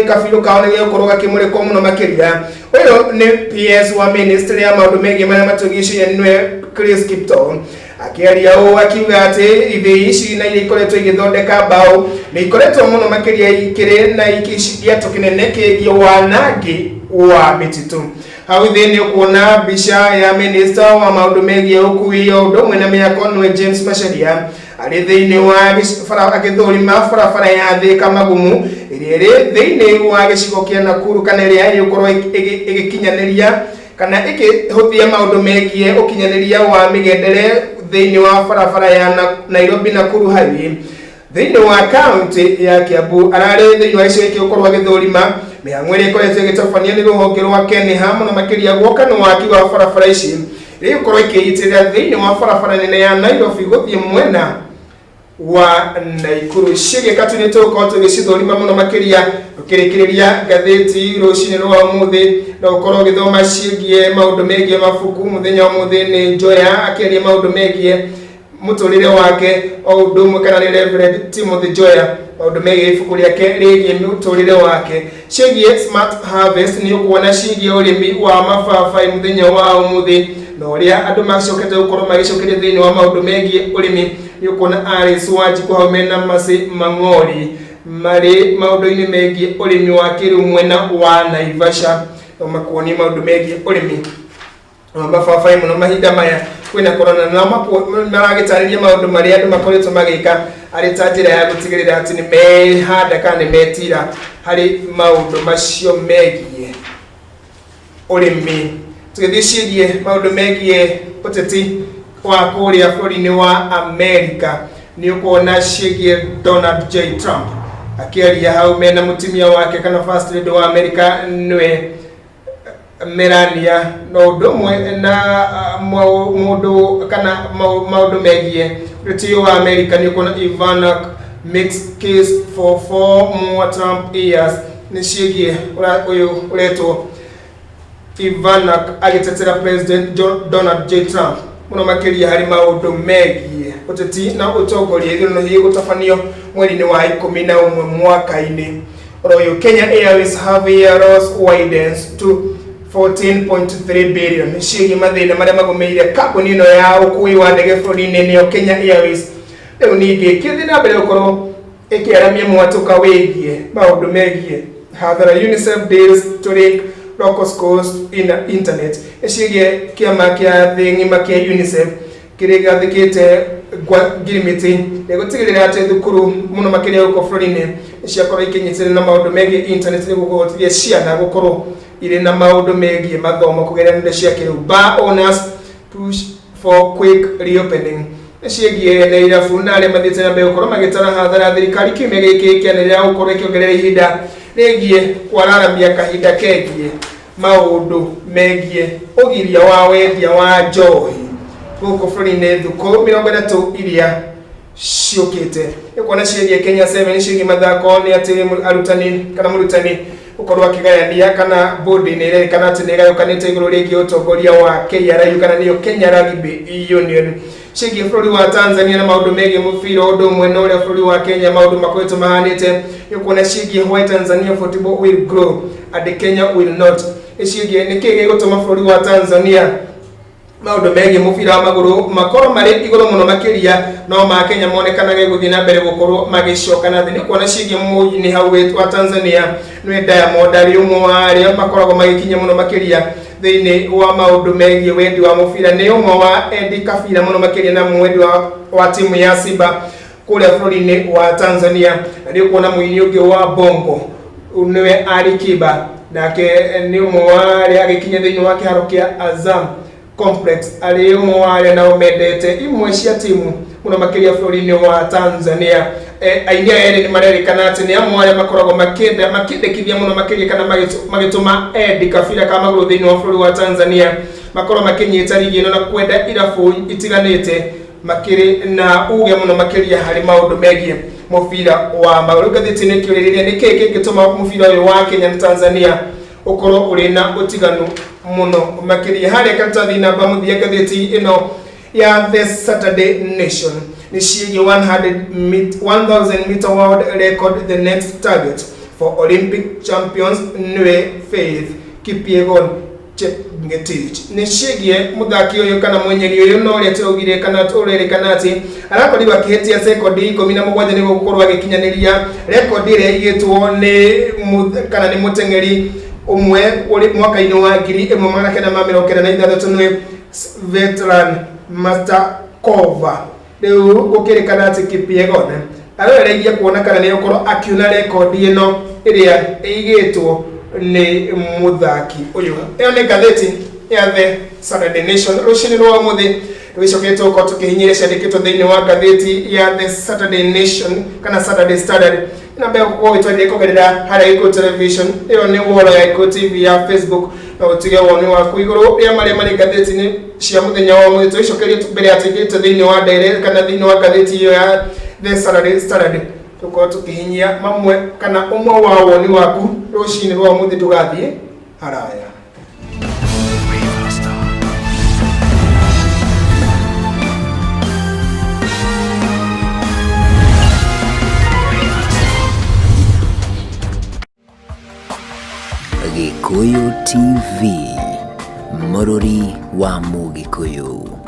kafiru kaone gukoroga kimure ko muno makiria uyo ni PS wa ministry ya maundu megi mara matugishia nwe Chris Kipto akiaria o akiuga ati ithi ici na ikoretwo igithondeka bao ni ikoretwo muno makiria ikire na ikicidia tukinene kigio wanangi wa mititu hau thini kuona bisha ya minister wa maundu megi ukui yo ndomwe na miako nwe James Macharia ari thini wa fara agithurima fara ya thika magumu iri thini wa gicigo kia Nakuru kana iri ayikorwo igikinyaniria kana ikihuthia maundu megie ukinyaniria wa migendere thini wa fara ya Nairobi Nakuru highway thini wa county ya Kiambu arari thini wa icio ikikorwo agithurima miangwire ikoretwo igitofania ni ruhonge rwa Kenya muno makiria gwoka no waki wa fara ici iri korwo ikiyitirira thini wa fara nene ya Nairobi guthie mwena wa Naikuru shige katune toko tugicithurima muno makiria ukirikiria gatheti rucine rwa muthi no korwo githoma cigie maundu megie mafuku muthenya muthi ni Joya akiria maundu megie muturire wake o undu kana ni Reverend Timothy Joya maundu megie ifuku riake rigie muturire wake cigie Smart Harvest ni ukuona cigie urimi wa mafafa muthenya wa muthi no ria andu macokete gukorwo magicokeria thini wa maundu megie urimi yukona Aris waji kwa homena masi mangori mari maundu-ini megie urimi wa kiru mwena wa Naivasha no makuoni maundu megie urimi mafafai muno mahinda maya kwina korona na maragitariria maundu mari andu makoretwo magika ari tajira ya gutigirira ati ni mehanda kana metira hari maundu macio megie urimi tugithicirie maundu megie uteti wa kuria bũrũri-inĩ wa America ni ukuona cigie Donald J. Trump akiaria hau mena mutimia wake kana first lady wa America nwe Melania no ndomwe na mundu kana maundu megie rutio wa America ni ukuona Ivana makes case for 4 more Trump years ni cigie uyu uretwo Ivana agitetera President Donald J. Trump muno makiria hari maundu megie uteti na utongoria ithino hi gutafanio mweri-ini wa 11 mwaka-ini Royal Kenya Airways have a loss widens to 14.3 billion ciigi mathina maria magumeire kambuni ino ya ukui wa ndege bũrũri-inĩ niyo Kenya Airways riu ningi kithina mbere gukorwo ikiaramia mwatuka wigie maundu megie hathara UNICEF deals to link local schools in internet cigie kiama kia thing'ima kia UNICEF kiriga thikite girimiti negutigirira ati thukuru muno makiria uko bũrũri-inĩ ciakorwo ikinyitire na maundu megie internet ni gukuhotithia ciana gukorwo ire na maundu megie mathomo kugerera nenda cia kiriu bar owners push for quick reopening cigie na irabu na aria mathite na mbere gukorwo magitara hathara thirikari kiumia giki kianirira gukorwo ikiongerera ihinda rigie kwararamia kahinda kegie maundu megie ugiria wa wendia wa njohi guku bũrũri-inĩ thukũ 30 iria ciukite ikona cirie Kenya 7 ciigi mathako ni ati arutani kana murutani ukorwo akigayania kana bodi ni ire kana ati ni gayukanite iguru rigi utongoria wa KRU kana niyo Kenya Rugby Union ciigi bũrũri wa Tanzania na maundu megie mubira undu umwe na uria bũrũri wa Kenya maundu makoretwo mahanite ikona ciigi why Tanzania football will grow and Kenya will not ciigi ni kigi gutuma bũrũri wa Tanzania maundu megie mubira wa maguru makorwo mari iguru muno makiria no ma Kenya monekanage guthii na mbere gukorwo magicoka na thini kuona cigie muini hau wa Tanzania nwe Diamond ari umwe wa aria makoragwo magikinya muno makiria thini wa maundu megie wendi wa mubira ni umwe wa Eddie Kabira muno makiria na mwendi wa timu ya Simba kuria bũrũri-inĩ wa Tanzania ni kuona muini ungi wa Bongo nwe Ali Kiba nake ni umwe wa aria agikinya thini wa kiharo kia Azam Complex ari umwe wa aria na umendete imwe cia timu muno makiria bũrũri-inĩ wa Tanzania ainia eri ni marerikana ati ni amwe aria makoragwo makindekithia muno makiria kana magituma Eddie Kabira kama maguru thini wa bũrũri wa Tanzania makorwo makinyita ligi ino na kwenda irabu itiganite makiri na uge muno makiria hari maundu megie mubira wa maguru gathiti-ini kiuririria ni kiki gituma mubira uyu wa Kenya na Tanzania ukorwo uri na utiganu muno makiria hari karatathi namba muthia gathiti ino ya The Saturday Nation ni ciigi 1000 meter world record the next target for Olympic champions nwe Faith Kipyegon Ngetich nishigie muthaki uyu kana mwenyeri uyu no ria tugire kana turerekana ati arakorirwa kihetia sekondi 17 ni gukorwa gikinyaniria rekondi ria igitwo ni kana ni mutengeri umwe uri mwaka-ini wa 1993 nwe veteran Master Cover riu gukirekana ati Kipyegon areregia kuona kana ni ukorwo akiuna rekondi ino iria igitwo ni muthaki uyu. Iyo ni gatheti ya The Saturday Nation rushini rwa muthi rwicoketwo ko tukihinyire ciandikitwo thiini wa gatheti ya The Saturday Nation kana Saturday Standard na mbeo kwa itwendire kugerera haria Iko Television. Iyo ni Mohoro ya Iko TV ya Facebook na utige woni waku iguru ya mari gatheti ni cia muthenya wa muthi twicokerie mbere atigite thiini wa direct kana thiini wa gatheti iyo ya The Saturday Standard tuko tukihinyia mamwe kana umwe wa woni waku rushini rwa muthi tugathie haraya. Gikuyu TV, Morori wa Mugikuyu.